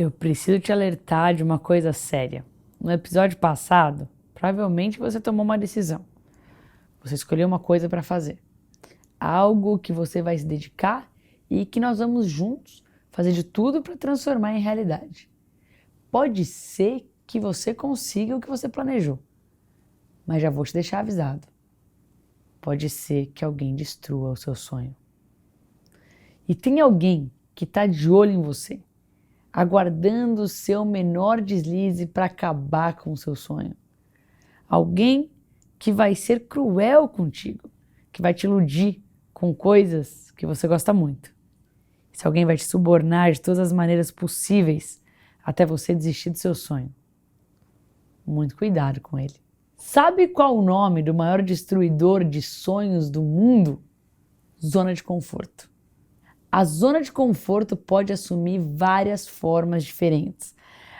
Eu preciso te alertar de uma coisa séria. No episódio passado, provavelmente você tomou uma decisão. Você escolheu uma coisa para fazer. Algo que você vai se dedicar e que nós vamos juntos fazer de tudo para transformar em realidade. Pode ser que você consiga o que você planejou, mas já vou te deixar avisado. Pode ser que alguém destrua o seu sonho. E tem alguém que está de olho em você, aguardando o seu menor deslize para acabar com o seu sonho. Alguém que vai ser cruel contigo, que vai te iludir com coisas que você gosta muito. Se alguém vai te subornar de todas as maneiras possíveis até você desistir do seu sonho. Muito cuidado com ele. Sabe qual o nome do maior destruidor de sonhos do mundo? Zona de conforto. A zona de conforto pode assumir várias formas diferentes.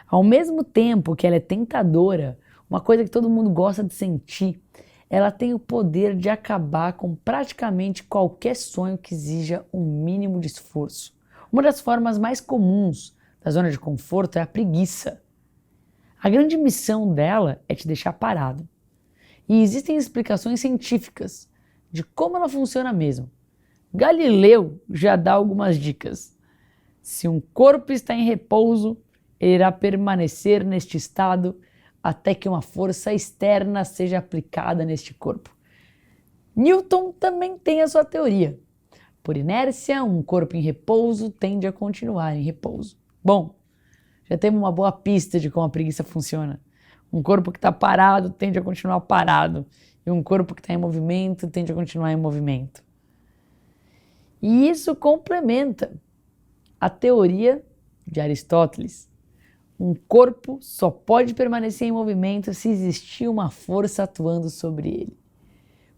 Ao mesmo tempo que ela é tentadora, uma coisa que todo mundo gosta de sentir, ela tem o poder de acabar com praticamente qualquer sonho que exija um mínimo de esforço. Uma das formas mais comuns da zona de conforto é a preguiça. A grande missão dela é te deixar parado. E existem explicações científicas de como ela funciona mesmo. Galileu já dá algumas dicas. Se um corpo está em repouso, ele irá permanecer neste estado até que uma força externa seja aplicada neste corpo. Newton também tem a sua teoria. Por inércia, um corpo em repouso tende a continuar em repouso. Bom, já temos uma boa pista de como a preguiça funciona. Um corpo que está parado tende a continuar parado, e um corpo que está em movimento tende a continuar em movimento. E isso complementa a teoria de Aristóteles. Um corpo só pode permanecer em movimento se existir uma força atuando sobre ele.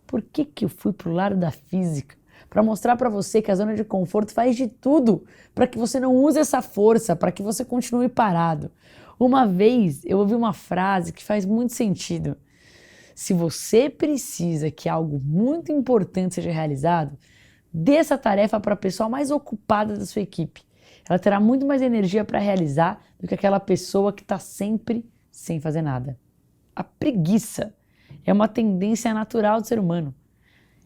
Por que eu fui para o lado da física? Para mostrar para você que a zona de conforto faz de tudo para que você não use essa força, para que você continue parado. Uma vez eu ouvi uma frase que faz muito sentido. Se você precisa que algo muito importante seja realizado, dê essa tarefa para a pessoa mais ocupada da sua equipe. Ela terá muito mais energia para realizar do que aquela pessoa que está sempre sem fazer nada. A preguiça é uma tendência natural do ser humano.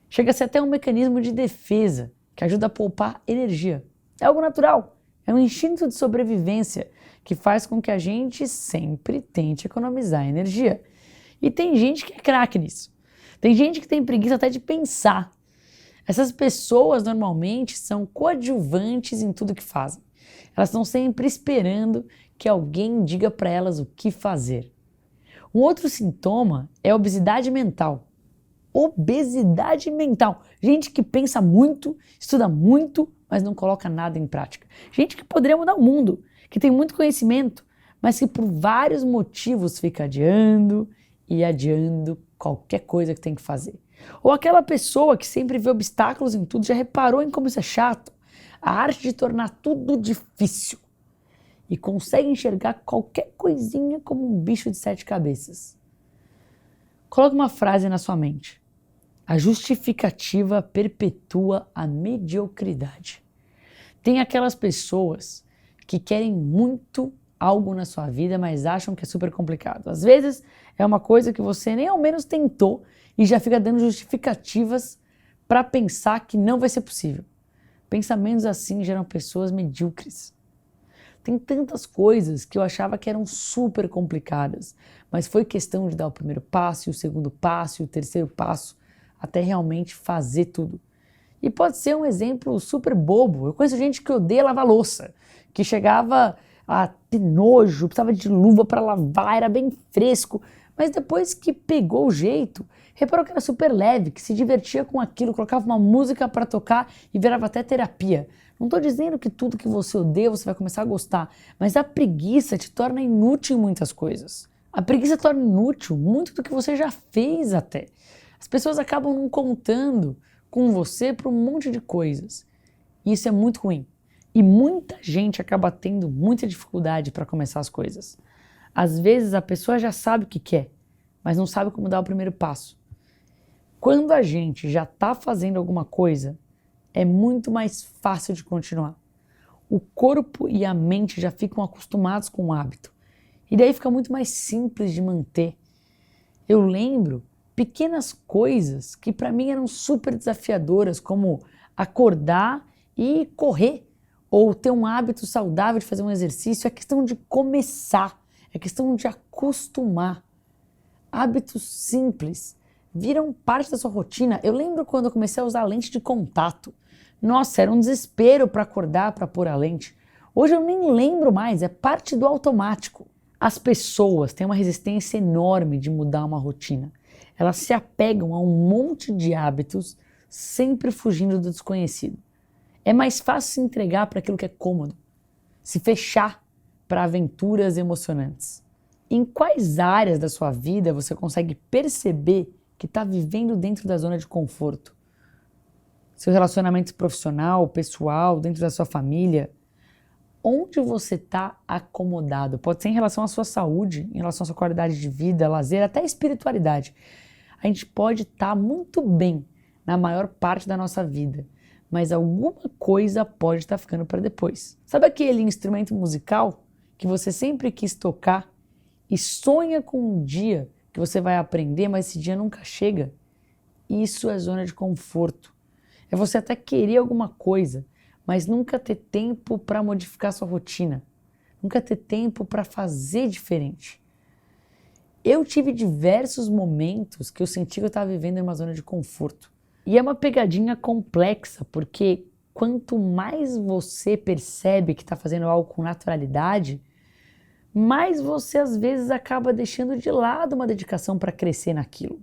Chega a ser até um mecanismo de defesa que ajuda a poupar energia. É algo natural, é um instinto de sobrevivência que faz com que a gente sempre tente economizar energia. E tem gente que é craque nisso. Tem gente que tem preguiça até de pensar. Essas pessoas normalmente são coadjuvantes em tudo que fazem. Elas estão sempre esperando que alguém diga para elas o que fazer. Um outro sintoma é a obesidade mental. Obesidade mental. Gente que pensa muito, estuda muito, mas não coloca nada em prática. Gente que poderia mudar o mundo, que tem muito conhecimento, mas que por vários motivos fica adiando e adiando qualquer coisa que tem que fazer. Ou aquela pessoa que sempre vê obstáculos em tudo, já reparou em como isso é chato? A arte de tornar tudo difícil. E consegue enxergar qualquer coisinha como um bicho de 7 cabeças. Coloque uma frase na sua mente. A justificativa perpetua a mediocridade. Tem aquelas pessoas que querem muito algo na sua vida, mas acham que é super complicado. Às vezes é uma coisa que você nem ao menos tentou e já fica dando justificativas para pensar que não vai ser possível. Pensamentos assim geram pessoas medíocres. Tem tantas coisas que eu achava que eram super complicadas, mas foi questão de dar o primeiro passo, o segundo passo, o terceiro passo, até realmente fazer tudo. E pode ser um exemplo super bobo. Eu conheço gente que odeia lavar louça, que chegava a ter nojo, precisava de luva para lavar, era bem fresco, mas depois que pegou o jeito, reparou que era super leve, que se divertia com aquilo, colocava uma música para tocar e virava até terapia. Não estou dizendo que tudo que você odeia você vai começar a gostar, mas a preguiça te torna inútil em muitas coisas. A preguiça torna inútil muito do que você já fez até. As pessoas acabam não contando com você para um monte de coisas. E isso é muito ruim. E muita gente acaba tendo muita dificuldade para começar as coisas. Às vezes a pessoa já sabe o que quer, mas não sabe como dar o primeiro passo. Quando a gente já está fazendo alguma coisa, é muito mais fácil de continuar. o corpo e a mente já ficam acostumados com o hábito. E daí fica muito mais simples de manter. Eu lembro pequenas coisas que para mim eram super desafiadoras, como acordar e correr, ou ter um hábito saudável de fazer um exercício. É questão de começar, é questão de acostumar. Hábitos simples viram parte da sua rotina. Eu lembro quando eu comecei a usar lente de contato. Nossa, era um desespero para acordar, para pôr a lente. Hoje eu nem lembro mais, é parte do automático. As pessoas têm uma resistência enorme de mudar uma rotina. Elas se apegam a um monte de hábitos, sempre fugindo do desconhecido. É mais fácil se entregar para aquilo que é cômodo, se fechar para aventuras emocionantes. Em quais áreas da sua vida você consegue perceber que está vivendo dentro da zona de conforto? Seu relacionamento profissional, pessoal, dentro da sua família? Onde você está acomodado? Pode ser em relação à sua saúde, em relação à sua qualidade de vida, lazer, até espiritualidade. A gente pode estar muito bem na maior parte da nossa vida, mas alguma coisa pode estar ficando para depois. Sabe aquele instrumento musical que você sempre quis tocar e sonha com um dia que você vai aprender, mas esse dia nunca chega? Isso é zona de conforto. É você até querer alguma coisa, mas nunca ter tempo para modificar sua rotina, nunca ter tempo para fazer diferente. Eu tive diversos momentos que eu senti que eu estava vivendo em uma zona de conforto. E é uma pegadinha complexa, porque quanto mais você percebe que está fazendo algo com naturalidade, mais você às vezes acaba deixando de lado uma dedicação para crescer naquilo.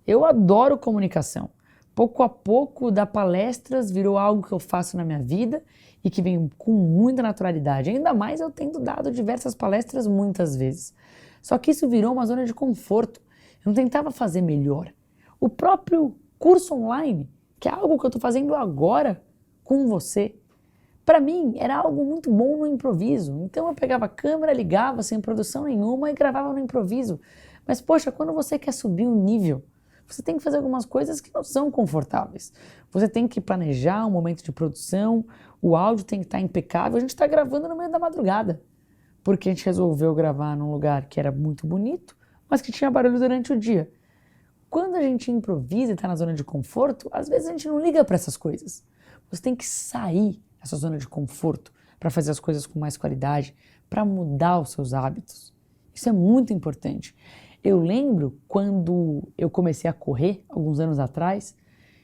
Eu adoro comunicação. Pouco a pouco, dar palestras virou algo que eu faço na minha vida e que vem com muita naturalidade. Ainda mais eu tendo dado diversas palestras muitas vezes. Só que isso virou uma zona de conforto. Eu não tentava fazer melhor. O próprio curso online, que é algo que eu estou fazendo agora com você, para mim era algo muito bom no improviso. Então eu pegava a câmera, ligava sem produção nenhuma e gravava no improviso. Mas poxa, quando você quer subir um nível, você tem que fazer algumas coisas que não são confortáveis. Você tem que planejar um momento de produção, o áudio tem que estar impecável. A gente está gravando no meio da madrugada, porque a gente resolveu gravar num lugar que era muito bonito, mas que tinha barulho durante o dia. Quando a gente improvisa e está na zona de conforto, às vezes a gente não liga para essas coisas. Você tem que sair dessa zona de conforto para fazer as coisas com mais qualidade, para mudar os seus hábitos. Isso é muito importante. Eu lembro quando eu comecei a correr, alguns anos atrás,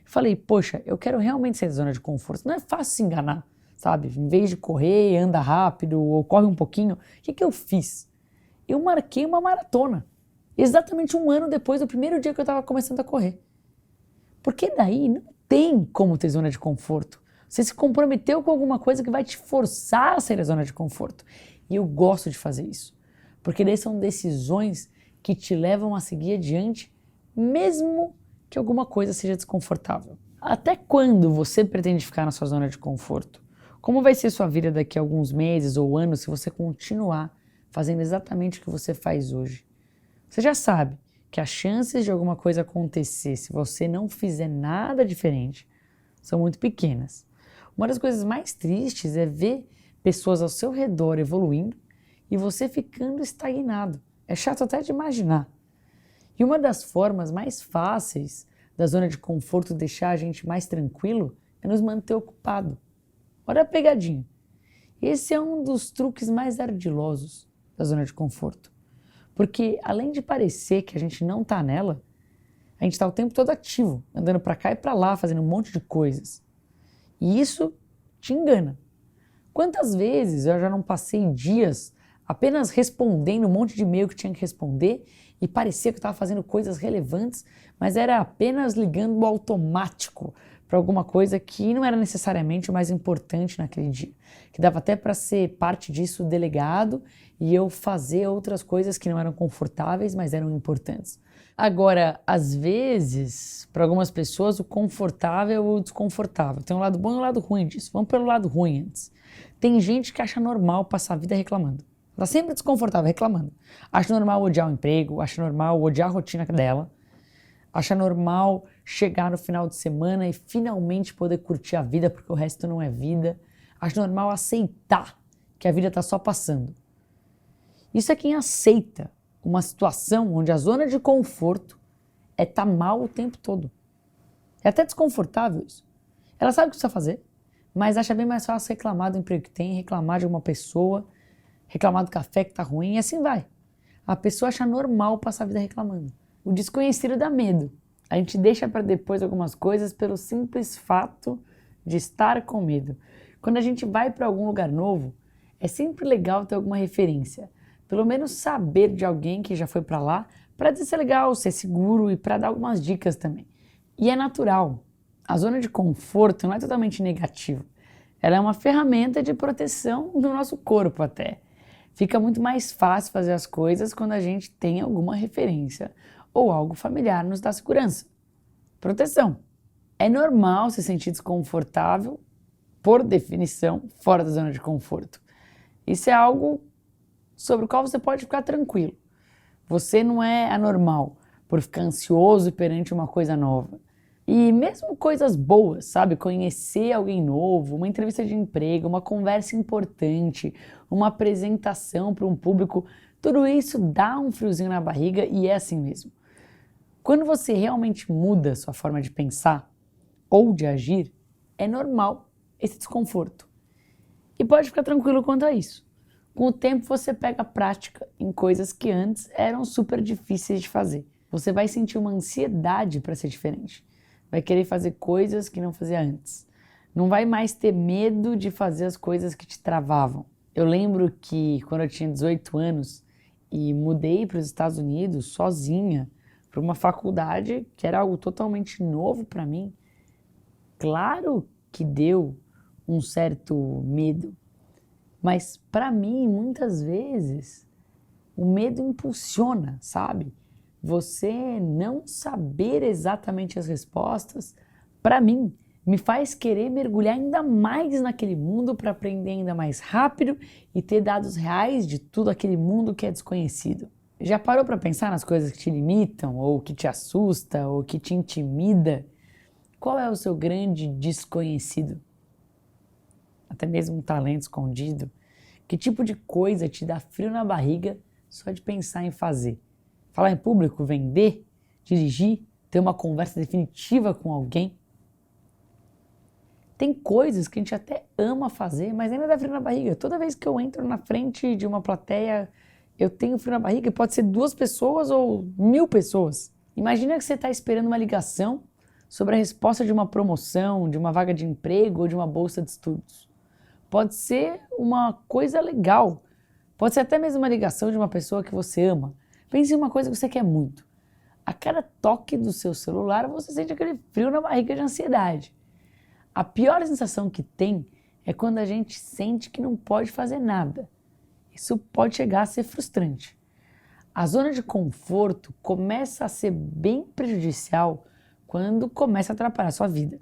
falei, poxa, eu quero realmente sair da zona de conforto. Não é fácil se enganar, sabe? Em vez de correr, anda rápido ou corre um pouquinho, o que eu fiz? Eu marquei uma maratona, exatamente um ano depois do primeiro dia que eu estava começando a correr. Porque daí não tem como ter zona de conforto. Você se comprometeu com alguma coisa que vai te forçar a sair da zona de conforto. E eu gosto de fazer isso, porque daí são decisões que te levam a seguir adiante, mesmo que alguma coisa seja desconfortável. Até quando você pretende ficar na sua zona de conforto? Como vai ser sua vida daqui a alguns meses ou anos se você continuar fazendo exatamente o que você faz hoje? Você já sabe que as chances de alguma coisa acontecer se você não fizer nada diferente são muito pequenas. Uma das coisas mais tristes é ver pessoas ao seu redor evoluindo e você ficando estagnado. É chato até de imaginar. E uma das formas mais fáceis da zona de conforto deixar a gente mais tranquilo é nos manter ocupado. Olha a pegadinha. Esse é um dos truques mais ardilosos da zona de conforto. Porque além de parecer que a gente não está nela, a gente está o tempo todo ativo, andando para cá e para lá, fazendo um monte de coisas. E isso te engana. Quantas vezes eu já não passei dias apenas respondendo um monte de e-mail que tinha que responder e parecia que eu estava fazendo coisas relevantes, mas era apenas ligando o automático para alguma coisa que não era necessariamente o mais importante naquele dia, que dava até para ser parte disso delegado e eu fazer outras coisas que não eram confortáveis, mas eram importantes. Agora, às vezes, para algumas pessoas, o confortável é o desconfortável. Tem um lado bom e um lado ruim disso. Vamos pelo lado ruim antes. Tem gente que acha normal passar a vida reclamando. Está sempre desconfortável, reclamando. Acha normal odiar o emprego, acha normal odiar a rotina dela, acha normal chegar no final de semana e finalmente poder curtir a vida porque o resto não é vida. Acho normal aceitar que a vida está só passando. Isso é quem aceita uma situação onde a zona de conforto é estar mal o tempo todo. É até desconfortável isso. Ela sabe o que precisa fazer, mas acha bem mais fácil reclamar do emprego que tem, reclamar de uma pessoa, reclamar do café que tá ruim e assim vai. A pessoa acha normal passar a vida reclamando. O desconhecido dá medo. A gente deixa para depois algumas coisas pelo simples fato de estar com medo. Quando a gente vai para algum lugar novo, é sempre legal ter alguma referência. Pelo menos saber de alguém que já foi para lá, para dizer se é legal, se é seguro e para dar algumas dicas também. E é natural. A zona de conforto não é totalmente negativa. Ela é uma ferramenta de proteção do nosso corpo até. Fica muito mais fácil fazer as coisas quando a gente tem alguma referência ou algo familiar nos dá segurança. Proteção. É normal se sentir desconfortável, por definição, fora da zona de conforto. Isso é algo sobre o qual você pode ficar tranquilo. Você não é anormal por ficar ansioso perante uma coisa nova. E mesmo coisas boas, sabe? Conhecer alguém novo, uma entrevista de emprego, uma conversa importante, uma apresentação para um público, tudo isso dá um friozinho na barriga e é assim mesmo. Quando você realmente muda sua forma de pensar ou de agir, é normal esse desconforto. E pode ficar tranquilo quanto a isso. Com o tempo você pega prática em coisas que antes eram super difíceis de fazer. Você vai sentir uma ansiedade para ser diferente. Vai querer fazer coisas que não fazia antes. Não vai mais ter medo de fazer as coisas que te travavam. Eu lembro que quando eu tinha 18 anos e mudei para os Estados Unidos sozinha, para uma faculdade que era algo totalmente novo para mim, claro que deu um certo medo. Mas para mim, muitas vezes, o medo impulsiona, sabe? Você não saber exatamente as respostas, para mim, me faz querer mergulhar ainda mais naquele mundo para aprender ainda mais rápido e ter dados reais de tudo aquele mundo que é desconhecido. Já parou para pensar nas coisas que te limitam, ou que te assusta, ou que te intimida? Qual é o seu grande desconhecido? Até mesmo um talento escondido? Que tipo de coisa te dá frio na barriga só de pensar em fazer? Falar em público, vender, dirigir, ter uma conversa definitiva com alguém? Tem coisas que a gente até ama fazer, mas ainda dá frio na barriga. Toda vez que eu entro na frente de uma plateia, eu tenho frio na barriga. Pode ser 2 pessoas ou 1000 pessoas. Imagina que você está esperando uma ligação sobre a resposta de uma promoção, de uma vaga de emprego ou de uma bolsa de estudos. Pode ser uma coisa legal. Pode ser até mesmo uma ligação de uma pessoa que você ama. Pense em uma coisa que você quer muito. A cada toque do seu celular, você sente aquele frio na barriga de ansiedade. A pior sensação que tem é quando a gente sente que não pode fazer nada. Isso pode chegar a ser frustrante. A zona de conforto começa a ser bem prejudicial quando começa a atrapalhar a sua vida.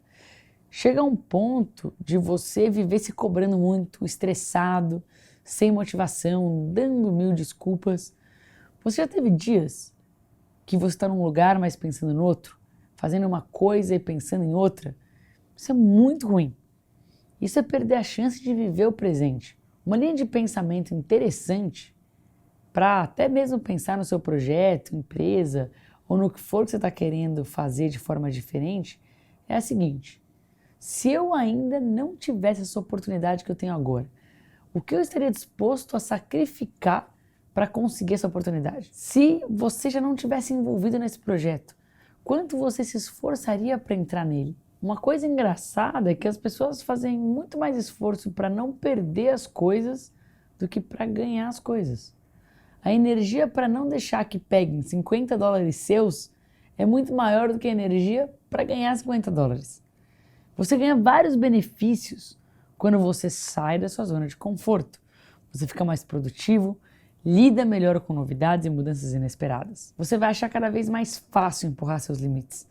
Chega a um ponto de você viver se cobrando muito, estressado, sem motivação, dando 1000 desculpas. Você já teve dias que você está num lugar, mas pensando no outro, fazendo uma coisa e pensando em outra? Isso é muito ruim. Isso é perder a chance de viver o presente. Uma linha de pensamento interessante para até mesmo pensar no seu projeto, empresa ou no que for que você está querendo fazer de forma diferente é a seguinte: se eu ainda não tivesse essa oportunidade que eu tenho agora, o que eu estaria disposto a sacrificar para conseguir essa oportunidade? Se você já não tivesse envolvido nesse projeto, quanto você se esforçaria para entrar nele? Uma coisa engraçada é que as pessoas fazem muito mais esforço para não perder as coisas do que para ganhar as coisas. A energia para não deixar que peguem $50 seus é muito maior do que a energia para ganhar $50. Você ganha vários benefícios quando você sai da sua zona de conforto. Você fica mais produtivo, lida melhor com novidades e mudanças inesperadas. Você vai achar cada vez mais fácil empurrar seus limites.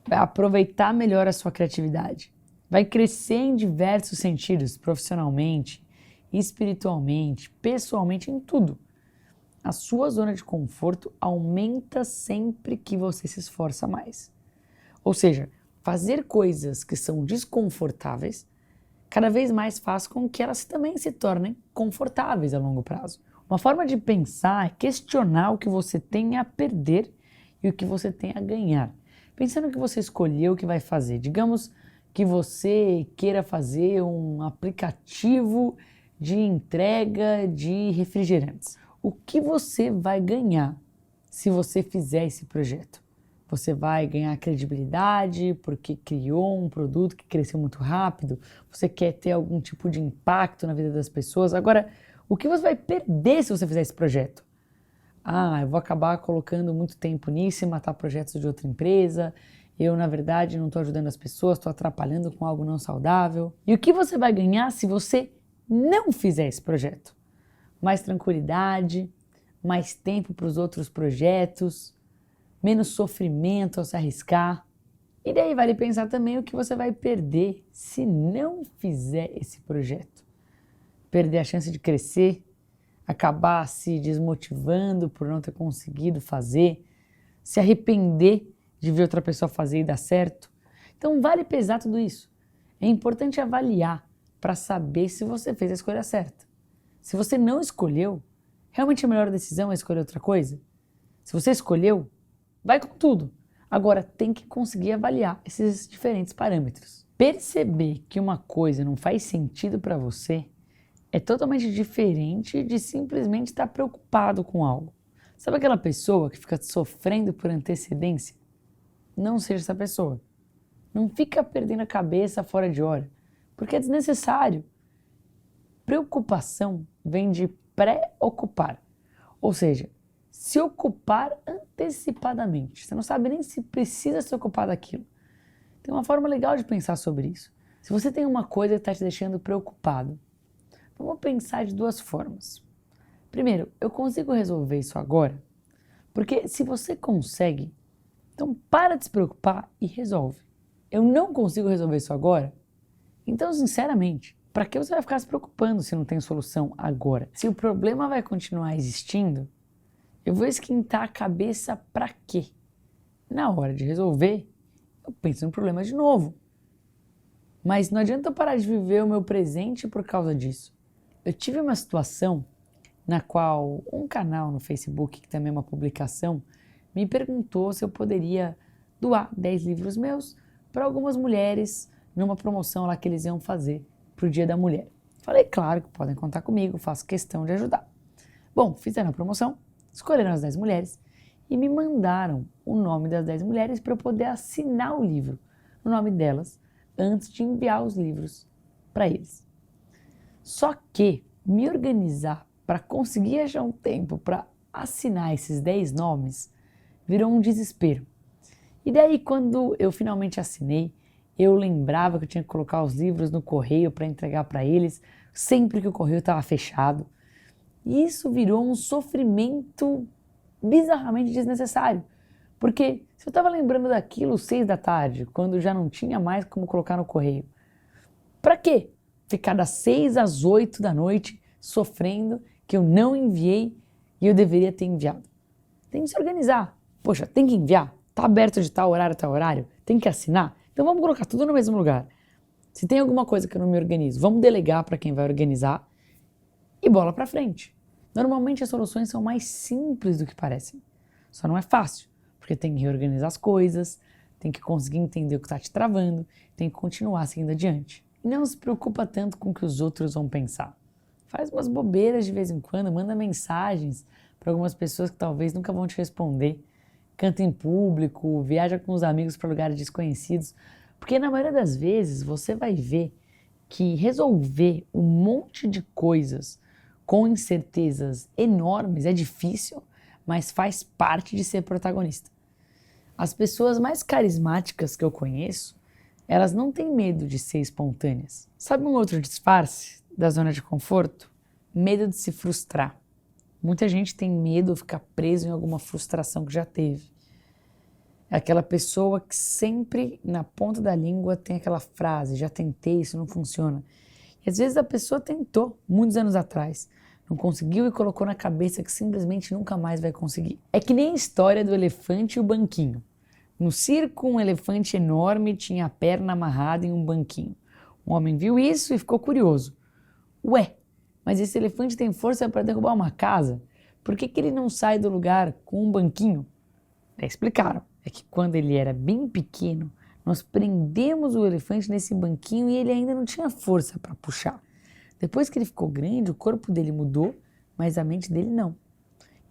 Vai aproveitar melhor a sua criatividade. Vai crescer em diversos sentidos, profissionalmente, espiritualmente, pessoalmente, em tudo. A sua zona de conforto aumenta sempre que você se esforça mais. Ou seja, fazer coisas que são desconfortáveis cada vez mais faz com que elas também se tornem confortáveis a longo prazo. Uma forma de pensar é questionar o que você tem a perder e o que você tem a ganhar. Pensando que você escolheu o que vai fazer. Digamos que você queira fazer um aplicativo de entrega de refrigerantes. O que você vai ganhar se você fizer esse projeto? Você vai ganhar credibilidade porque criou um produto que cresceu muito rápido? Você quer ter algum tipo de impacto na vida das pessoas? Agora, o que você vai perder se você fizer esse projeto? Eu vou acabar colocando muito tempo nisso e matar projetos de outra empresa. Eu, na verdade, não estou ajudando as pessoas, estou atrapalhando com algo não saudável. E o que você vai ganhar se você não fizer esse projeto? Mais tranquilidade, mais tempo para os outros projetos, menos sofrimento ao se arriscar. E daí vale pensar também o que você vai perder se não fizer esse projeto. Perder a chance de crescer, acabar se desmotivando por não ter conseguido fazer, se arrepender de ver outra pessoa fazer e dar certo. Então vale pesar tudo isso. É importante avaliar para saber se você fez a escolha certa. Se você não escolheu, realmente a melhor decisão é escolher outra coisa? Se você escolheu, vai com tudo. Agora tem que conseguir avaliar esses diferentes parâmetros. Perceber que uma coisa não faz sentido para você é totalmente diferente de simplesmente estar preocupado com algo. Sabe aquela pessoa que fica sofrendo por antecedência? Não seja essa pessoa. Não fica perdendo a cabeça fora de hora, porque é desnecessário. Preocupação vem de pré-ocupar, ou seja, se ocupar antecipadamente. Você não sabe nem se precisa se ocupar daquilo. Tem uma forma legal de pensar sobre isso. Se você tem uma coisa que está te deixando preocupado, vamos pensar de duas formas. Primeiro, eu consigo resolver isso agora? Porque se você consegue, então para de se preocupar e resolve. Eu não consigo resolver isso agora? Então, sinceramente, para que você vai ficar se preocupando se não tem solução agora? Se o problema vai continuar existindo, eu vou esquentar a cabeça para quê? Na hora de resolver, eu penso no problema de novo. Mas não adianta eu parar de viver o meu presente por causa disso. Eu tive uma situação na qual um canal no Facebook, que também é uma publicação, me perguntou se eu poderia doar 10 livros meus para algumas mulheres numa promoção lá que eles iam fazer para o Dia da Mulher. Falei, claro que podem contar comigo, faço questão de ajudar. Bom, fizeram a promoção, escolheram as 10 mulheres e me mandaram o nome das 10 mulheres para eu poder assinar o livro, o nome delas, antes de enviar os livros para eles. Só que me organizar para conseguir achar um tempo para assinar esses 10 nomes virou um desespero. E daí, quando eu finalmente assinei, eu lembrava que eu tinha que colocar os livros no correio para entregar para eles, sempre que o correio estava fechado. E isso virou um sofrimento bizarramente desnecessário. Porque se eu estava lembrando daquilo 6 da tarde, quando já não tinha mais como colocar no correio, para quê? Ficar das 6 às 8 da noite sofrendo que eu não enviei e eu deveria ter enviado. Tem que se organizar. Poxa, tem que enviar? Está aberto de tal horário? Tem que assinar? Então vamos colocar tudo no mesmo lugar. Se tem alguma coisa que eu não me organizo, vamos delegar para quem vai organizar e bola para frente. Normalmente as soluções são mais simples do que parecem. Só não é fácil, porque tem que reorganizar as coisas, tem que conseguir entender o que está te travando, tem que continuar seguindo adiante. E não se preocupa tanto com o que os outros vão pensar. Faz umas bobeiras de vez em quando, manda mensagens para algumas pessoas que talvez nunca vão te responder. Canta em público, viaja com os amigos para lugares desconhecidos, porque na maioria das vezes você vai ver que resolver um monte de coisas com incertezas enormes é difícil, mas faz parte de ser protagonista. As pessoas mais carismáticas que eu conheço, elas não têm medo de ser espontâneas. Sabe um outro disfarce da zona de conforto? Medo de se frustrar. Muita gente tem medo de ficar preso em alguma frustração que já teve. É aquela pessoa que sempre na ponta da língua tem aquela frase, já tentei, isso não funciona. E às vezes a pessoa tentou, muitos anos atrás, não conseguiu e colocou na cabeça que simplesmente nunca mais vai conseguir. É que nem a história do elefante e o banquinho. No circo, um elefante enorme tinha a perna amarrada em um banquinho. Um homem viu isso e ficou curioso. Ué, mas esse elefante tem força para derrubar uma casa? Por que ele não sai do lugar com um banquinho? Explicaram. É que quando ele era bem pequeno, nós prendemos o elefante nesse banquinho e ele ainda não tinha força para puxar. Depois que ele ficou grande, o corpo dele mudou, mas a mente dele não.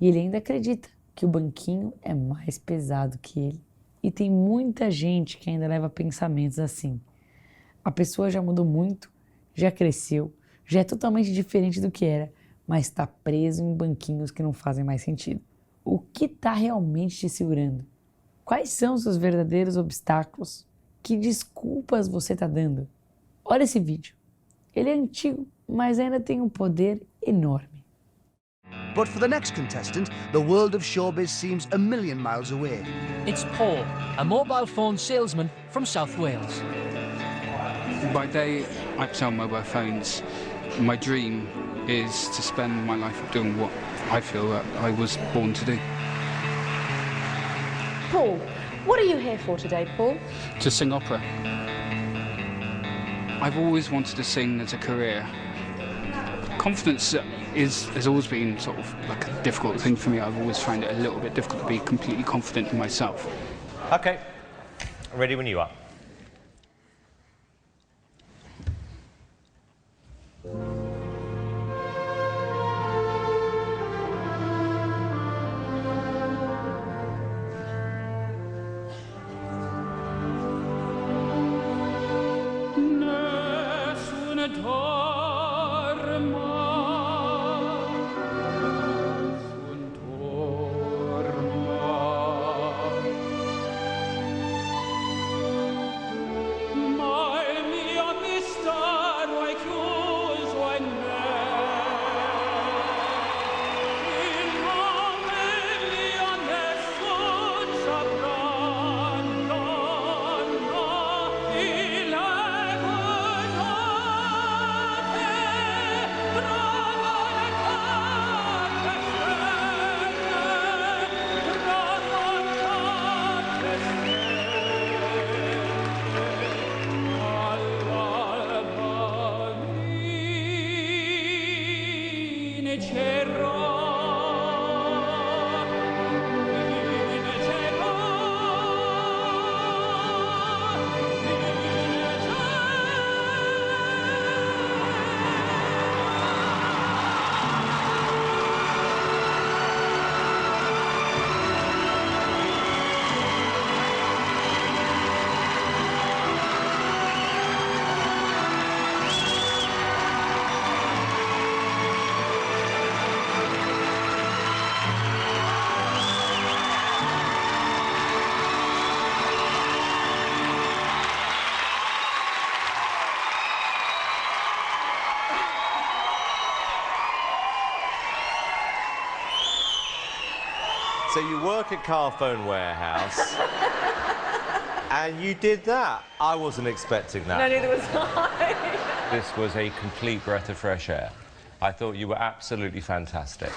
E ele ainda acredita que o banquinho é mais pesado que ele. E tem muita gente que ainda leva pensamentos assim. A pessoa já mudou muito, já cresceu, já é totalmente diferente do que era, mas está preso em banquinhos que não fazem mais sentido. O que está realmente te segurando? Quais são os seus verdadeiros obstáculos? Que desculpas você está dando? Olha esse vídeo. Ele é antigo, mas ainda tem um poder enorme. But for the next contestant, the world of showbiz seems a million miles away. It's Paul, a mobile phone salesman from South Wales. By day, I sell mobile phones. My dream is to spend my life doing what I feel that I was born to do. Paul, what are you here for today, Paul? To sing opera. I've always wanted to sing as a career. Confidence has always been sort of like a difficult thing for me. I've always found it a little bit difficult to be completely confident in myself. Okay, ready when you are. So you work at Carphone Warehouse, and you did that. I wasn't expecting that. No, neither was I. This was a complete breath of fresh air. I thought you were absolutely fantastic.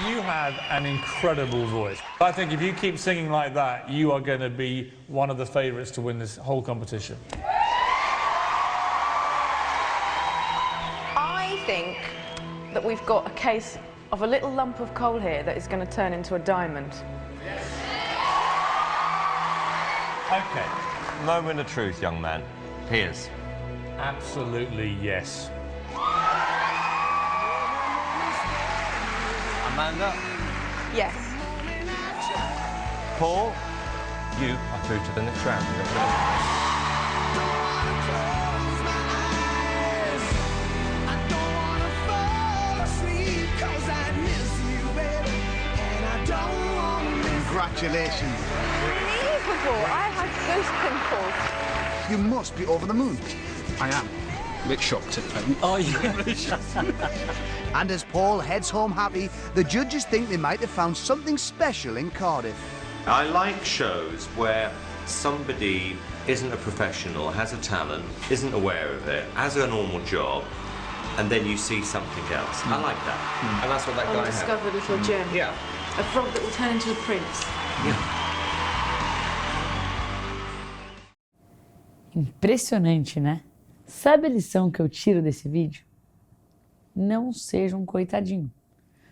You have an incredible voice. I think if you keep singing like that, you are going to be one of the favourites to win this whole competition. I think that we've got a case of a little lump of coal here that is going to turn into a diamond. Okay. Moment of truth, young man. Here's. Absolutely yes. Amanda? Yes. Paul? You are through to the next round. Congratulations. Unbelievable. I had goose pimples. You must be over the moon. I am. A bit shocked at the moment. Oh, yeah. And as Paul heads home happy, the judges think they might have found something special in Cardiff. I like shows where somebody isn't a professional, has a talent, isn't aware of it, has a normal job, and then you see something else. I like that. And that's what that guy had. Undiscovered little gem. Yeah. A frog that will turn into a prince. Yeah. Impressionante, né? Sabe a lição que eu tiro desse vídeo? Não seja um coitadinho.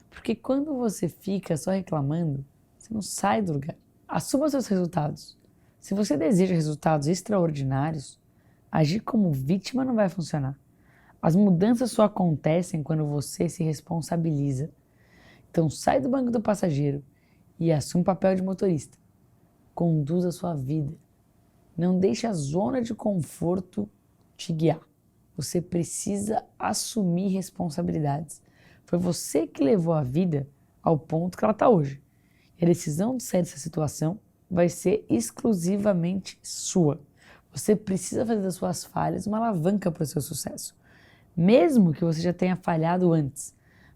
Porque quando você fica só reclamando, você não sai do lugar. Assuma seus resultados. Se você deseja resultados extraordinários, agir como vítima não vai funcionar. As mudanças só acontecem quando você se responsabiliza. Então sai do banco do passageiro e assume o papel de motorista. Conduza a sua vida. Não deixe a zona de conforto te guiar. Você precisa assumir responsabilidades. Foi você que levou a vida ao ponto que ela está hoje. E a decisão de sair dessa situação vai ser exclusivamente sua. Você precisa fazer das suas falhas uma alavanca para o seu sucesso. Mesmo que você já tenha falhado antes,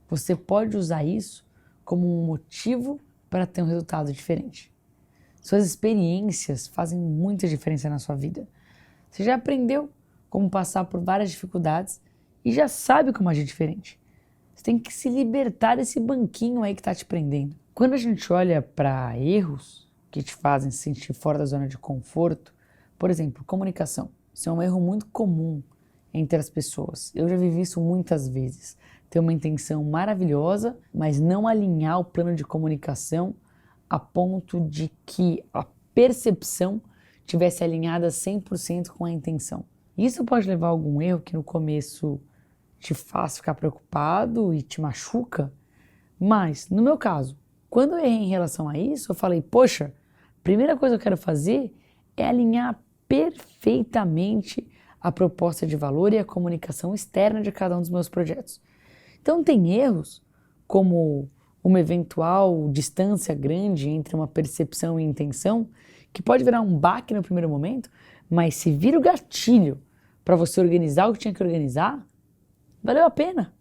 você pode usar isso como um motivo para ter um resultado diferente. Suas experiências fazem muita diferença na sua vida. Você já aprendeu como passar por várias dificuldades e já sabe como agir diferente. Você tem que se libertar desse banquinho aí que está te prendendo. Quando a gente olha para erros que te fazem se sentir fora da zona de conforto, por exemplo, comunicação. Isso é um erro muito comum entre as pessoas. Eu já vivi isso muitas vezes. Ter uma intenção maravilhosa, mas não alinhar o plano de comunicação a ponto de que a percepção tivesse alinhada 100% com a intenção. Isso pode levar a algum erro que no começo te faz ficar preocupado e te machuca, mas no meu caso, quando eu errei em relação a isso, eu falei, poxa, a primeira coisa que eu quero fazer é alinhar perfeitamente a proposta de valor e a comunicação externa de cada um dos meus projetos. Então tem erros, como uma eventual distância grande entre uma percepção e intenção, que pode virar um baque no primeiro momento, mas se vira o gatilho para você organizar o que tinha que organizar, valeu a pena.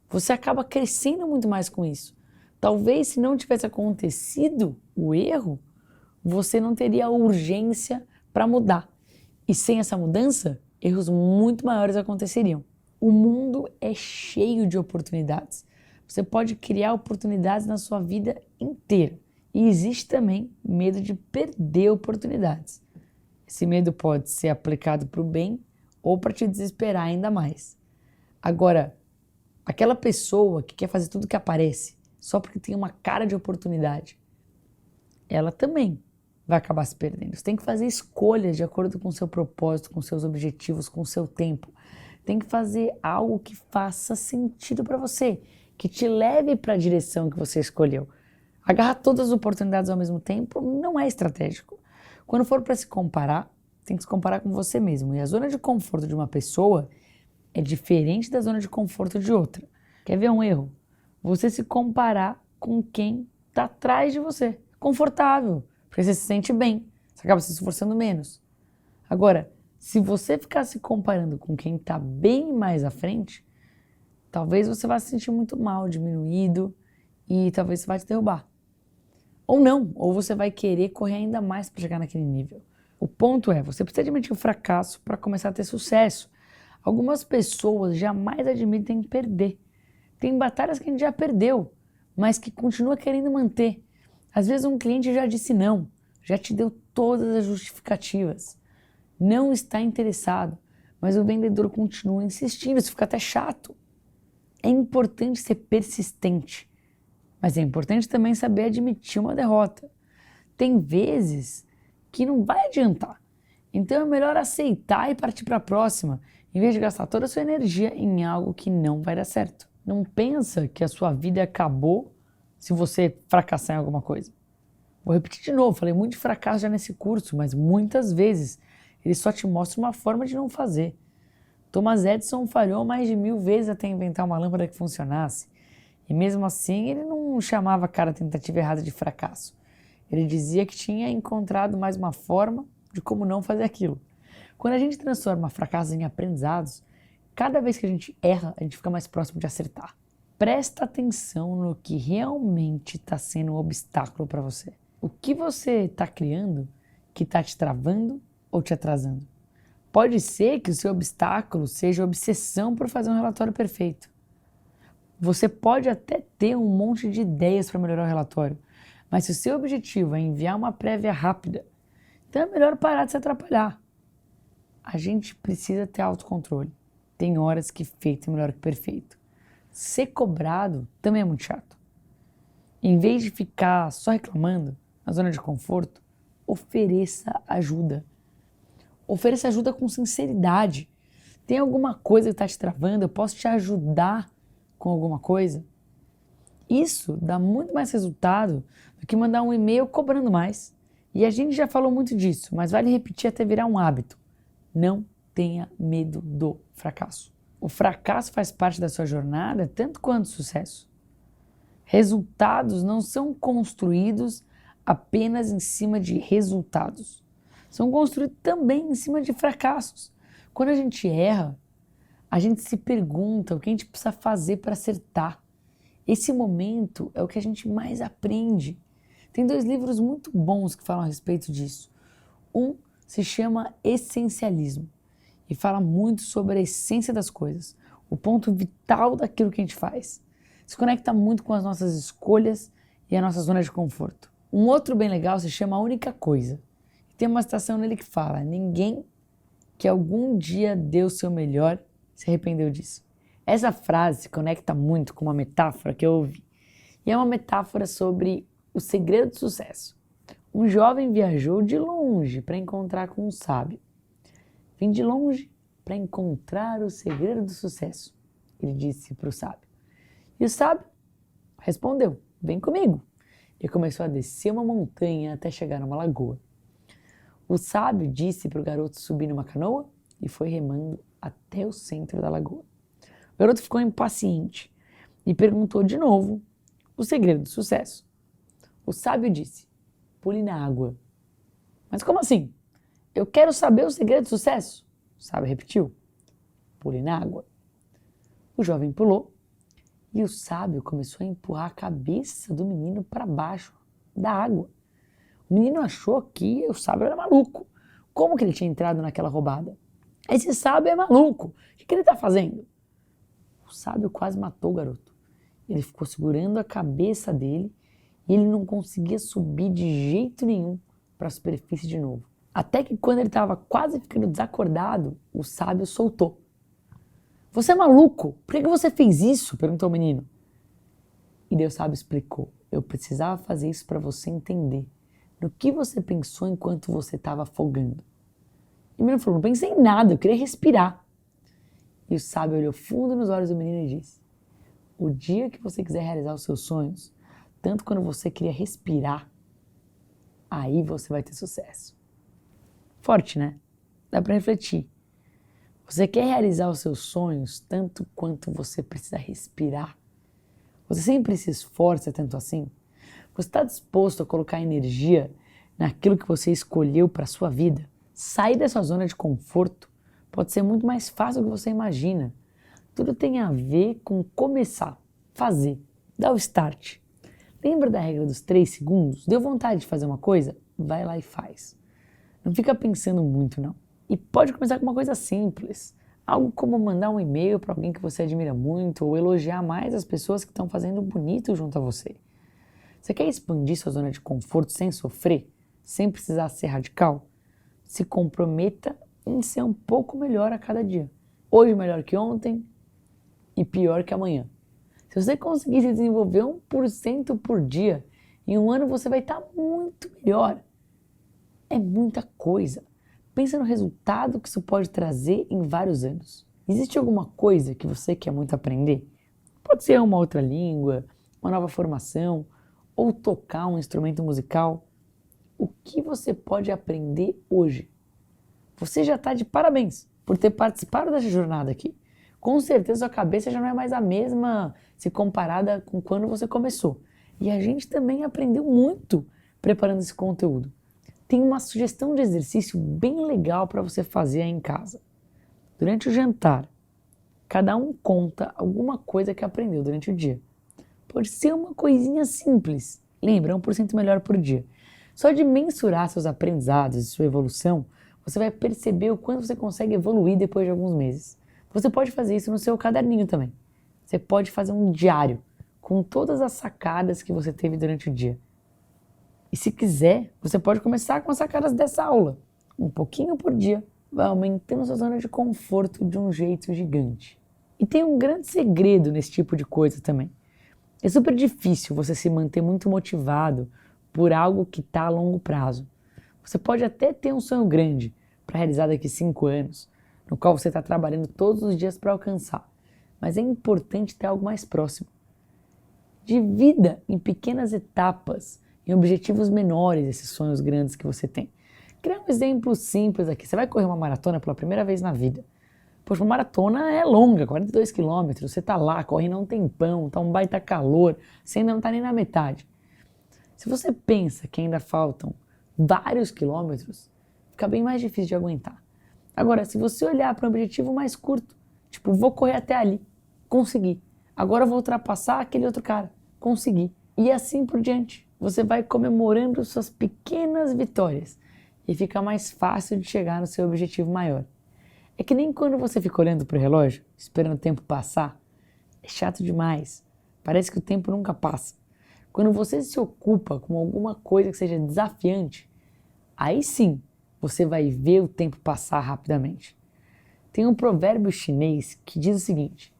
Você acaba crescendo muito mais com isso. Talvez se não tivesse acontecido o erro, você não teria a urgência para mudar. E sem essa mudança, erros muito maiores aconteceriam. O mundo é cheio de oportunidades. Você pode criar oportunidades na sua vida inteira. E existe também medo de perder oportunidades. Esse medo pode ser aplicado para o bem ou para te desesperar ainda mais. Agora, aquela pessoa que quer fazer tudo que aparece só porque tem uma cara de oportunidade, ela também vai acabar se perdendo. Você tem que fazer escolhas de acordo com o seu propósito, com seus objetivos, com o seu tempo. Tem que fazer algo que faça sentido para você, que te leve para a direção que você escolheu. Agarrar todas as oportunidades ao mesmo tempo não é estratégico. Quando for para se comparar, tem que se comparar com você mesmo. E a zona de conforto de uma pessoa é diferente da zona de conforto de outra. Quer ver um erro? Você se comparar com quem está atrás de você. Confortável, porque você se sente bem. Você acaba se esforçando menos. Agora, se você ficar se comparando com quem está bem mais à frente, talvez você vá se sentir muito mal, diminuído, e talvez você vai te derrubar. Ou não, ou você vai querer correr ainda mais para chegar naquele nível. O ponto é, você precisa admitir o fracasso para começar a ter sucesso. Algumas pessoas jamais admitem perder. Tem batalhas que a gente já perdeu, mas que continua querendo manter. Às vezes um cliente já disse não, já te deu todas as justificativas. Não está interessado, mas o vendedor continua insistindo, isso fica até chato. É importante ser persistente, mas é importante também saber admitir uma derrota. Tem vezes que não vai adiantar, então é melhor aceitar e partir para a próxima, em vez de gastar toda a sua energia em algo que não vai dar certo. Não pensa que a sua vida acabou se você fracassar em alguma coisa. Vou repetir de novo, falei muito de fracasso já nesse curso, mas muitas vezes ele só te mostra uma forma de não fazer. Thomas Edison falhou mais de 1000 vezes até inventar uma lâmpada que funcionasse. E mesmo assim ele não chamava cada tentativa errada de fracasso. Ele dizia que tinha encontrado mais uma forma de como não fazer aquilo. Quando a gente transforma fracassos em aprendizados, cada vez que a gente erra, a gente fica mais próximo de acertar. Presta atenção no que realmente está sendo um obstáculo para você. O que você está criando que está te travando ou te atrasando? Pode ser que o seu obstáculo seja a obsessão por fazer um relatório perfeito. Você pode até ter um monte de ideias para melhorar o relatório, mas se o seu objetivo é enviar uma prévia rápida, então é melhor parar de se atrapalhar. a gente precisa ter autocontrole. Tem horas que feito é melhor que perfeito. Ser cobrado também é muito chato. Em vez de ficar só reclamando na zona de conforto, ofereça ajuda. Ofereça ajuda com sinceridade. Tem alguma coisa que está te travando? Eu posso te ajudar com alguma coisa? Isso dá muito mais resultado do que mandar um e-mail cobrando mais. E a gente já falou muito disso, mas vale repetir até virar um hábito. Não tenha medo do fracasso. O fracasso faz parte da sua jornada tanto quanto o sucesso. Resultados não são construídos apenas em cima de resultados. São construídos também em cima de fracassos. Quando a gente erra, a gente se pergunta o que a gente precisa fazer para acertar. Esse momento é o que a gente mais aprende. Tem 2 livros muito bons que falam a respeito disso. Um se chama Essencialismo e fala muito sobre a essência das coisas, o ponto vital daquilo que a gente faz. Se conecta muito com as nossas escolhas e a nossa zona de conforto. Um outro bem legal se chama A Única Coisa. Tem uma citação nele que fala: ninguém que algum dia deu o seu melhor se arrependeu disso. Essa frase se conecta muito com uma metáfora que eu ouvi. E é uma metáfora sobre o segredo do sucesso. Um jovem viajou de longe para encontrar com um sábio. Vim de longe para encontrar o segredo do sucesso, ele disse para o sábio. E o sábio respondeu: vem comigo. E começou a descer uma montanha até chegar numa lagoa. O sábio disse para o garoto subir numa canoa e foi remando até o centro da lagoa. O garoto ficou impaciente e perguntou de novo o segredo do sucesso. O sábio disse: pule na água. Mas como assim? Eu quero saber o segredo do sucesso. O sábio repetiu: pule na água. O jovem pulou e o sábio começou a empurrar a cabeça do menino para baixo da água. O menino achou que o sábio era maluco. Como que ele tinha entrado naquela roubada? Esse sábio é maluco. O que ele está fazendo? O sábio quase matou o garoto. Ele ficou segurando a cabeça dele e ele não conseguia subir de jeito nenhum para a superfície de novo. Até que quando ele estava quase ficando desacordado, o sábio soltou. Você é maluco? Por que você fez isso? Perguntou o menino. E Deus sábio explicou: eu precisava fazer isso para você entender no que você pensou enquanto você estava afogando. E o menino falou: não pensei em nada, eu queria respirar. E o sábio olhou fundo nos olhos do menino e disse: o dia que você quiser realizar os seus sonhos, tanto quando você queria respirar, aí você vai ter sucesso. Forte, né? Dá para refletir. Você quer realizar os seus sonhos tanto quanto você precisa respirar? Você sempre se esforça tanto assim? Você está disposto a colocar energia naquilo que você escolheu para a sua vida? Sair da sua zona de conforto pode ser muito mais fácil do que você imagina. Tudo tem a ver com começar, fazer, dar o start. Lembra da regra dos 3 segundos? Deu vontade de fazer uma coisa? Vai lá e faz. Não fica pensando muito, não. E pode começar com uma coisa simples. Algo como mandar um e-mail para alguém que você admira muito ou elogiar mais as pessoas que estão fazendo bonito junto a você. Você quer expandir sua zona de conforto sem sofrer? Sem precisar ser radical? Se comprometa em ser um pouco melhor a cada dia. Hoje melhor que ontem e pior que amanhã. Se você conseguir se desenvolver 1% por dia, em um ano você vai estar muito melhor. É muita coisa. Pensa no resultado que isso pode trazer em vários anos. Existe alguma coisa que você quer muito aprender? Pode ser uma outra língua, uma nova formação, ou tocar um instrumento musical. O que você pode aprender hoje? Você já está de parabéns por ter participado dessa jornada aqui. Com certeza sua cabeça já não é mais a mesma se comparada com quando você começou. E a gente também aprendeu muito preparando esse conteúdo. Tem uma sugestão de exercício bem legal para você fazer aí em casa. Durante o jantar, cada um conta alguma coisa que aprendeu durante o dia. Pode ser uma coisinha simples. Lembra, 1% melhor por dia. Só de mensurar seus aprendizados e sua evolução, você vai perceber o quanto você consegue evoluir depois de alguns meses. Você pode fazer isso no seu caderninho também. Você pode fazer um diário com todas as sacadas que você teve durante o dia. E se quiser, você pode começar com as sacadas dessa aula, um pouquinho por dia, vai aumentando sua zona de conforto de um jeito gigante. E tem um grande segredo nesse tipo de coisa também. É super difícil você se manter muito motivado por algo que está a longo prazo. Você pode até ter um sonho grande para realizar daqui 5 anos, no qual você está trabalhando todos os dias para alcançar, mas é importante ter algo mais próximo. Divida em pequenas etapas, em objetivos menores esses sonhos grandes que você tem. Criar um exemplo simples aqui. Você vai correr uma maratona pela primeira vez na vida. Poxa, uma maratona é longa, 42 quilômetros. Você tá lá, correndo há um tempão, tá um baita calor, você ainda não tá nem na metade. Se você pensa que ainda faltam vários quilômetros, fica bem mais difícil de aguentar. Agora, se você olhar para um objetivo mais curto, tipo, vou correr até ali, consegui. Agora eu vou ultrapassar aquele outro cara, consegui. E assim por diante. Você vai comemorando suas pequenas vitórias e fica mais fácil de chegar no seu objetivo maior. É que nem quando você fica olhando para o relógio, esperando o tempo passar, é chato demais. Parece que o tempo nunca passa. Quando você se ocupa com alguma coisa que seja desafiante, aí sim você vai ver o tempo passar rapidamente. Tem um provérbio chinês que diz o seguinte: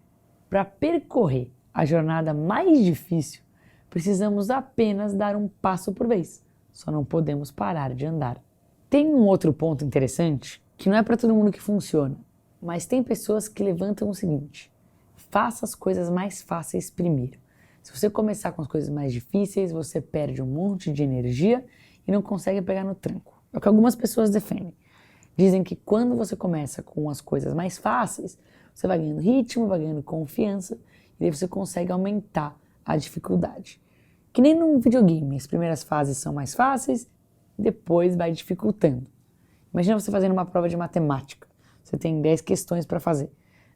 para percorrer a jornada mais difícil, precisamos apenas dar um passo por vez. Só não podemos parar de andar. Tem um outro ponto interessante, que não é para todo mundo que funciona, mas tem pessoas que levantam o seguinte: faça as coisas mais fáceis primeiro. Se você começar com as coisas mais difíceis, você perde um monte de energia e não consegue pegar no tranco. É o que algumas pessoas defendem. Dizem que quando você começa com as coisas mais fáceis, você vai ganhando ritmo, vai ganhando confiança e aí você consegue aumentar a dificuldade. Que nem num videogame, as primeiras fases são mais fáceis, depois vai dificultando. Imagina você fazendo uma prova de matemática. Você tem 10 questões para fazer.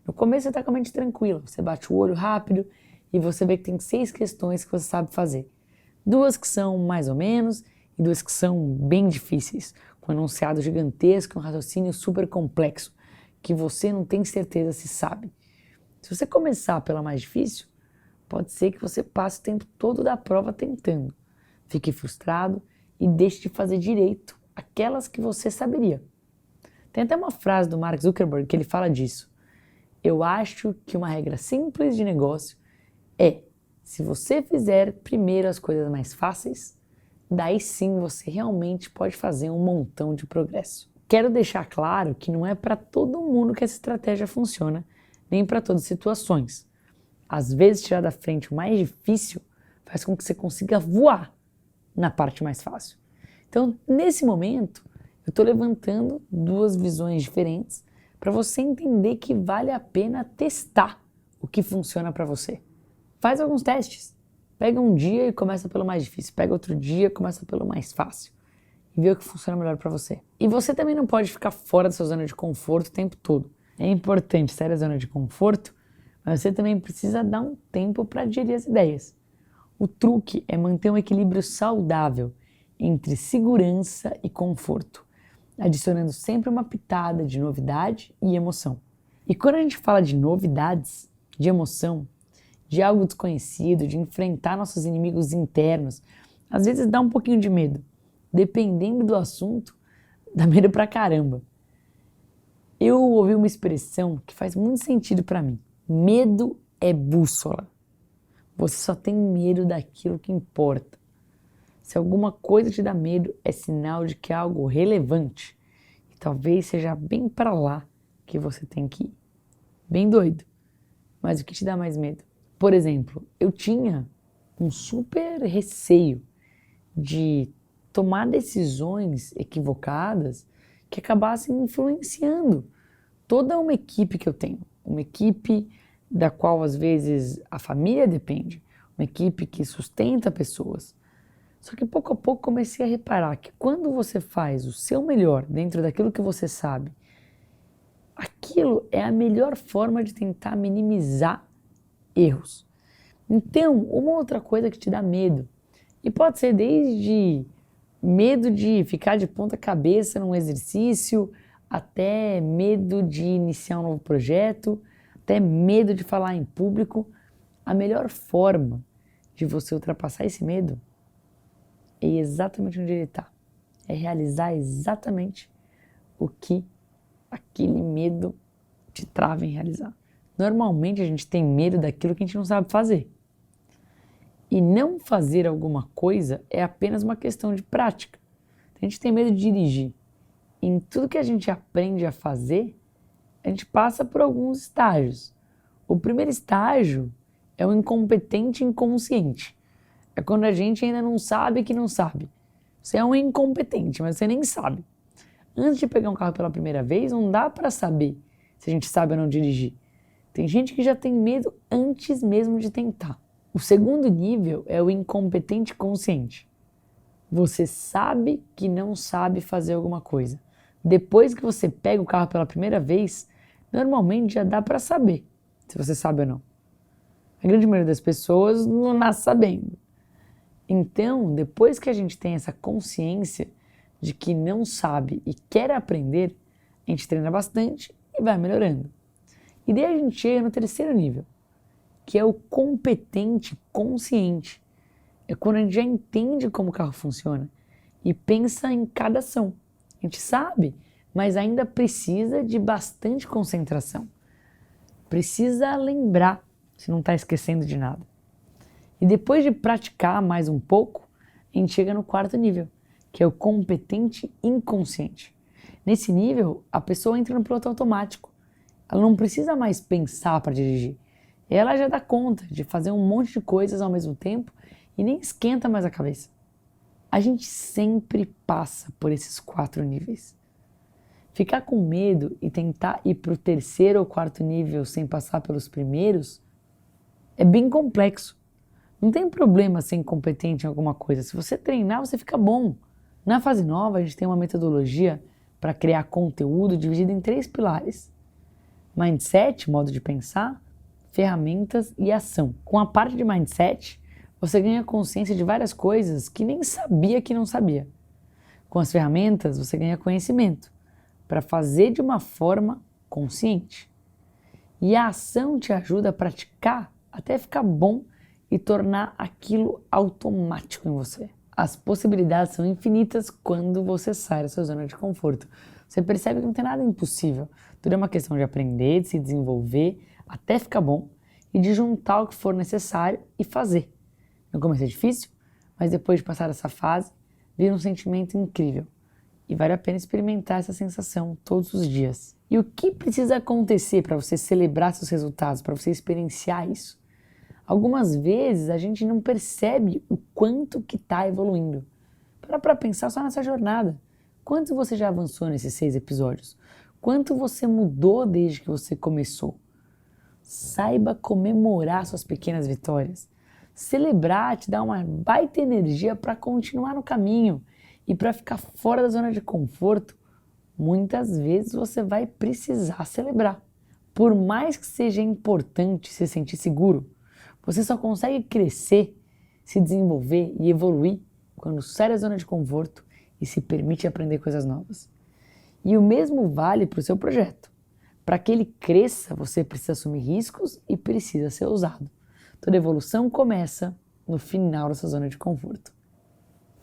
No começo você está com a mente tranquila, você bate o olho rápido e você vê que tem 6 questões que você sabe fazer. 2 que são mais ou menos e 2 que são bem difíceis, com um enunciado gigantesco, um raciocínio super complexo, que você não tem certeza se sabe. Se você começar pela mais difícil, pode ser que você passe o tempo todo da prova tentando, fique frustrado e deixe de fazer direito aquelas que você saberia. Tem até uma frase do Mark Zuckerberg que ele fala disso. Eu acho que uma regra simples de negócio é: se você fizer primeiro as coisas mais fáceis, daí sim você realmente pode fazer um montão de progresso. Quero deixar claro que não é para todo mundo que essa estratégia funciona, nem para todas as situações. Às vezes, tirar da frente o mais difícil faz com que você consiga voar na parte mais fácil. Então, nesse momento, eu estou levantando 2 visões diferentes para você entender que vale a pena testar o que funciona para você. Faz alguns testes. Pega um dia e começa pelo mais difícil. Pega outro dia e começa pelo mais fácil. E vê o que funciona melhor para você. E você também não pode ficar fora da sua zona de conforto o tempo todo. É importante sair da zona de conforto, mas você também precisa dar um tempo para digerir as ideias. O truque é manter um equilíbrio saudável entre segurança e conforto, adicionando sempre uma pitada de novidade e emoção. E quando a gente fala de novidades, de emoção, de algo desconhecido, de enfrentar nossos inimigos internos, às vezes dá um pouquinho de medo. Dependendo do assunto, dá medo pra caramba. Eu ouvi uma expressão que faz muito sentido pra mim. Medo é bússola. Você só tem medo daquilo que importa. Se alguma coisa te dá medo, é sinal de que é algo relevante. E talvez seja bem para lá que você tem que ir. Bem doido. Mas o que te dá mais medo? Por exemplo, eu tinha um super receio de tomar decisões equivocadas que acabassem influenciando toda uma equipe que eu tenho. Uma equipe da qual às vezes a família depende, uma equipe que sustenta pessoas. Só que pouco a pouco comecei a reparar que quando você faz o seu melhor dentro daquilo que você sabe, aquilo é a melhor forma de tentar minimizar erros. Então, uma outra coisa que te dá medo, e pode ser desde medo de ficar de ponta cabeça num exercício, até medo de iniciar um novo projeto, até medo de falar em público, a melhor forma de você ultrapassar esse medo é exatamente onde ele está. É realizar exatamente o que aquele medo te trava em realizar. Normalmente a gente tem medo daquilo que a gente não sabe fazer. E não fazer alguma coisa é apenas uma questão de prática. A gente tem medo de dirigir. Em tudo que a gente aprende a fazer, a gente passa por alguns estágios. O primeiro estágio é o incompetente inconsciente. É quando a gente ainda não sabe que não sabe. Você é um incompetente, mas você nem sabe. Antes de pegar um carro pela primeira vez, não dá para saber se a gente sabe ou não dirigir. Tem gente que já tem medo antes mesmo de tentar. O segundo nível é o incompetente consciente. Você sabe que não sabe fazer alguma coisa. Depois que você pega o carro pela primeira vez, normalmente já dá para saber se você sabe ou não. A grande maioria das pessoas não nasce sabendo. Então, depois que a gente tem essa consciência de que não sabe e quer aprender, a gente treina bastante e vai melhorando. E daí a gente chega no terceiro nível, que é o competente consciente. É quando a gente já entende como o carro funciona e pensa em cada ação. A gente sabe, mas ainda precisa de bastante concentração. Precisa lembrar, se não está esquecendo de nada. E depois de praticar mais um pouco, a gente chega no quarto nível, que é o competente inconsciente. Nesse nível, a pessoa entra no piloto automático. Ela não precisa mais pensar para dirigir. Ela já dá conta de fazer um monte de coisas ao mesmo tempo e nem esquenta mais a cabeça. A gente sempre passa por esses 4 níveis. Ficar com medo e tentar ir para o terceiro ou quarto nível sem passar pelos primeiros é bem complexo. Não tem problema ser incompetente em alguma coisa. Se você treinar, você fica bom. Na fase nova, a gente tem uma metodologia para criar conteúdo dividido em 3 pilares. Mindset, modo de pensar, ferramentas e ação. Com a parte de mindset, você ganha consciência de várias coisas que nem sabia que não sabia. Com as ferramentas, você ganha conhecimento para fazer de uma forma consciente. E a ação te ajuda a praticar até ficar bom e tornar aquilo automático em você. As possibilidades são infinitas quando você sai da sua zona de conforto. Você percebe que não tem nada impossível. Tudo é uma questão de aprender, de se desenvolver, até ficar bom e de juntar o que for necessário e fazer. No começo é difícil, mas depois de passar essa fase, vira um sentimento incrível. E vale a pena experimentar essa sensação todos os dias. E o que precisa acontecer para você celebrar seus resultados, para você experienciar isso? Algumas vezes a gente não percebe o quanto que está evoluindo. Para pensar só nessa jornada. Quanto você já avançou nesses 6 episódios? Quanto você mudou desde que você começou? Saiba comemorar suas pequenas vitórias. Celebrar te dá uma baita energia para continuar no caminho. E para ficar fora da zona de conforto, muitas vezes você vai precisar celebrar. Por mais que seja importante se sentir seguro, você só consegue crescer, se desenvolver e evoluir quando sai da zona de conforto e se permite aprender coisas novas. E o mesmo vale para o seu projeto. Para que ele cresça, você precisa assumir riscos e precisa ser ousado. Toda evolução começa no final dessa zona de conforto.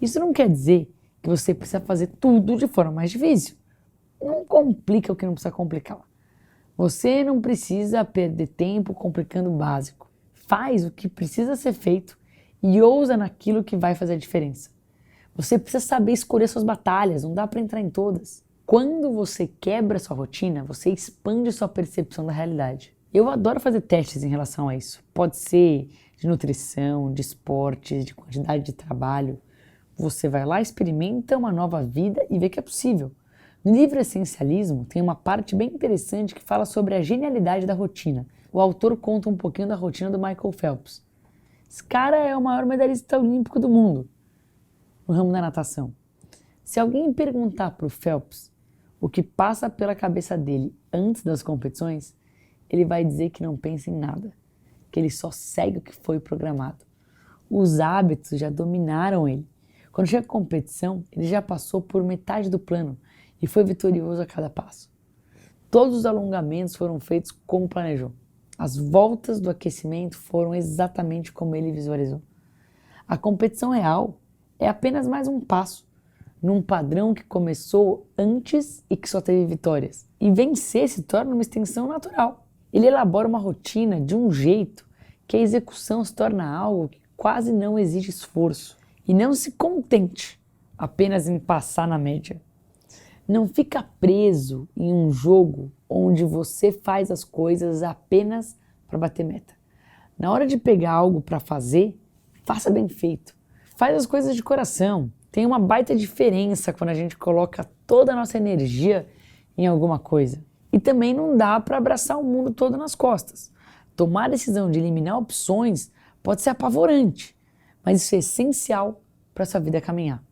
Isso não quer dizer que você precisa fazer tudo de forma mais difícil. Não complica o que não precisa complicar. Você não precisa perder tempo complicando o básico. Faz o que precisa ser feito e ousa naquilo que vai fazer a diferença. Você precisa saber escolher suas batalhas, não dá para entrar em todas. Quando você quebra sua rotina, você expande sua percepção da realidade. Eu adoro fazer testes em relação a isso. Pode ser de nutrição, de esportes, de quantidade de trabalho. Você vai lá, experimenta uma nova vida e vê que é possível. No livro Essencialismo tem uma parte bem interessante que fala sobre a genialidade da rotina. O autor conta um pouquinho da rotina do Michael Phelps. Esse cara é o maior medalhista olímpico do mundo, no ramo da natação. Se alguém perguntar para o Phelps o que passa pela cabeça dele antes das competições, ele vai dizer que não pensa em nada, que ele só segue o que foi programado. Os hábitos já dominaram ele. Quando chega a competição, ele já passou por metade do plano e foi vitorioso a cada passo. Todos os alongamentos foram feitos como planejou. As voltas do aquecimento foram exatamente como ele visualizou. A competição real é apenas mais um passo. num padrão que começou antes e que só teve vitórias. E vencer se torna uma extensão natural. Ele elabora uma rotina de um jeito que a execução se torna algo que quase não exige esforço. E não se contente apenas em passar na média. Não fica preso em um jogo onde você faz as coisas apenas para bater meta. Na hora de pegar algo para fazer, faça bem feito. Faz as coisas de coração. Tem uma baita diferença quando a gente coloca toda a nossa energia em alguma coisa. E também não dá para abraçar o mundo todo nas costas. Tomar a decisão de eliminar opções pode ser apavorante, mas isso é essencial para a sua vida caminhar.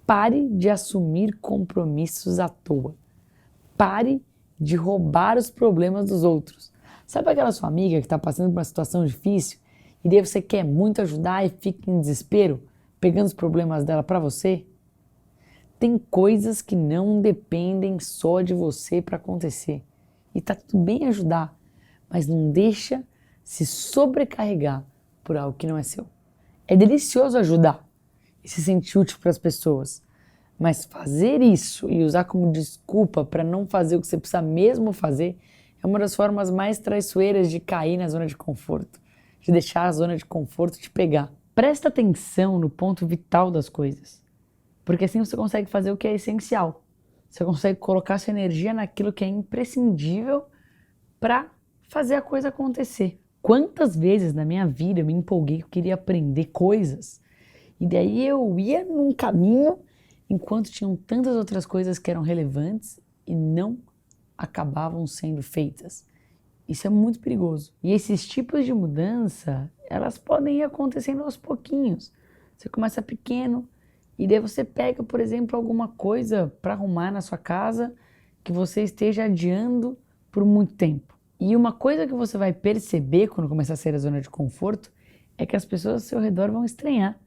Pare de assumir compromissos à toa. Pare de roubar os problemas dos outros. Sabe aquela sua amiga que está passando por uma situação difícil e daí você quer muito ajudar e fica em desespero, pegando os problemas dela para você? Tem coisas que não dependem só de você para acontecer. E tá tudo bem ajudar, mas não deixa se sobrecarregar por algo que não é seu. É delicioso ajudar e se sentir útil para as pessoas, mas fazer isso e usar como desculpa para não fazer o que você precisa mesmo fazer é uma das formas mais traiçoeiras de cair na zona de conforto, de deixar a zona de conforto te pegar. Presta atenção no ponto vital das coisas, porque assim você consegue fazer o que é essencial. Você consegue colocar sua energia naquilo que é imprescindível para fazer a coisa acontecer. Quantas vezes na minha vida eu me empolguei que eu queria aprender coisas e daí eu ia num caminho enquanto tinham tantas outras coisas que eram relevantes e não acabavam sendo feitas. Isso é muito perigoso. E esses tipos de mudança, elas podem ir acontecendo aos pouquinhos. Você começa pequeno e daí você pega, por exemplo, alguma coisa para arrumar na sua casa que você esteja adiando por muito tempo. E uma coisa que você vai perceber quando começar a sair da zona de conforto é que as pessoas ao seu redor vão estranhar.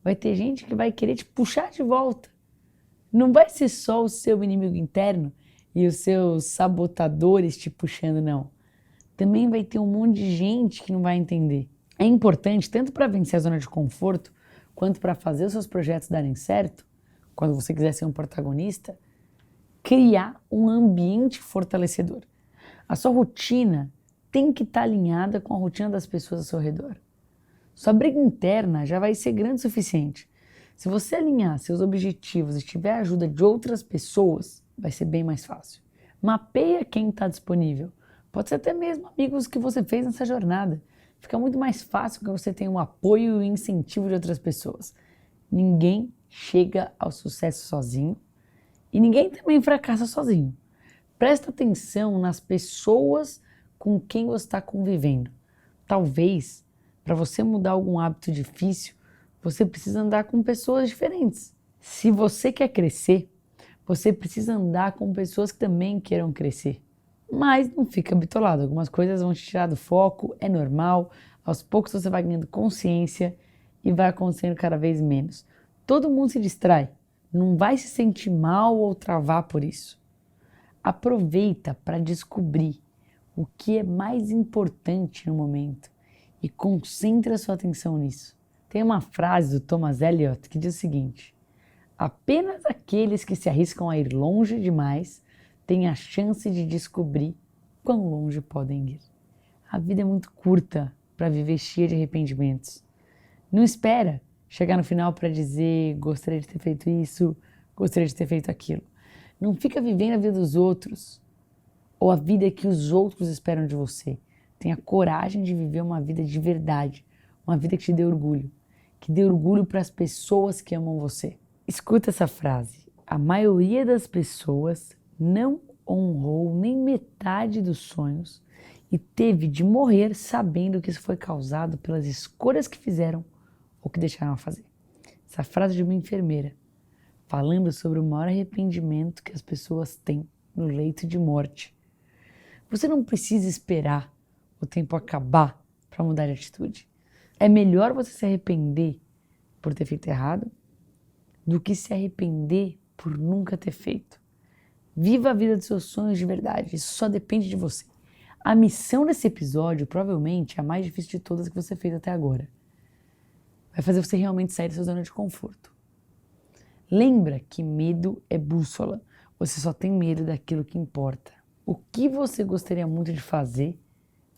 Vai ter gente que vai querer te puxar de volta. Não vai ser só o seu inimigo interno e os seus sabotadores te puxando, não. Também vai ter um monte de gente que não vai entender. É importante, tanto para vencer a zona de conforto, quanto para fazer os seus projetos darem certo, quando você quiser ser um protagonista, criar um ambiente fortalecedor. A sua rotina tem que estar alinhada com a rotina das pessoas ao seu redor. Sua briga interna já vai ser grande o suficiente. Se você alinhar seus objetivos e tiver a ajuda de outras pessoas, vai ser bem mais fácil. Mapeia quem está disponível. Pode ser até mesmo amigos que você fez nessa jornada. Fica muito mais fácil quando você tem o apoio e o incentivo de outras pessoas. Ninguém chega ao sucesso sozinho e ninguém também fracassa sozinho. Presta atenção nas pessoas com quem você está convivendo. Talvez, para você mudar algum hábito difícil, você precisa andar com pessoas diferentes. Se você quer crescer, você precisa andar com pessoas que também queiram crescer. Mas não fica bitolado, algumas coisas vão te tirar do foco, é normal, aos poucos você vai ganhando consciência e vai acontecendo cada vez menos. Todo mundo se distrai, não vai se sentir mal ou travar por isso. Aproveita para descobrir o que é mais importante no momento e concentre a sua atenção nisso. Tem uma frase do Thomas Elliot que diz o seguinte: apenas aqueles que se arriscam a ir longe demais têm a chance de descobrir quão longe podem ir. A vida é muito curta para viver cheia de arrependimentos. Não espera chegar no final para dizer gostaria de ter feito isso, gostaria de ter feito aquilo. Não fica vivendo a vida dos outros ou a vida que os outros esperam de você. Tenha coragem de viver uma vida de verdade, uma vida que te dê orgulho, que dê orgulho para as pessoas que amam você. Escuta essa frase: a maioria das pessoas não honrou nem metade dos sonhos e teve de morrer sabendo que isso foi causado pelas escolhas que fizeram ou que deixaram a fazer. Essa frase de uma enfermeira, falando sobre o maior arrependimento que as pessoas têm no leito de morte. Você não precisa esperar o tempo acabar para mudar de atitude. É melhor você se arrepender por ter feito errado do que se arrepender por nunca ter feito. Viva a vida dos seus sonhos de verdade, isso só depende de você. A missão desse episódio provavelmente é a mais difícil de todas que você fez até agora. Vai fazer você realmente sair da sua zona de conforto. Lembra que medo é bússola. Você só tem medo daquilo que importa. O que você gostaria muito de fazer,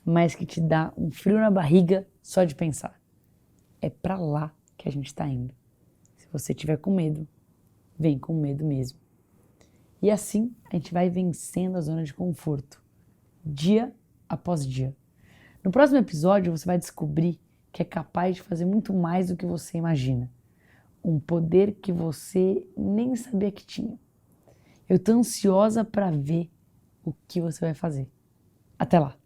mas que te dá um frio na barriga só de pensar? É pra lá que a gente tá indo. Se você tiver com medo, vem com medo mesmo. E assim a gente vai vencendo a zona de conforto, dia após dia. No próximo episódio você vai descobrir que é capaz de fazer muito mais do que você imagina. Um poder que você nem sabia que tinha. Eu tô ansiosa para ver o que você vai fazer. Até lá!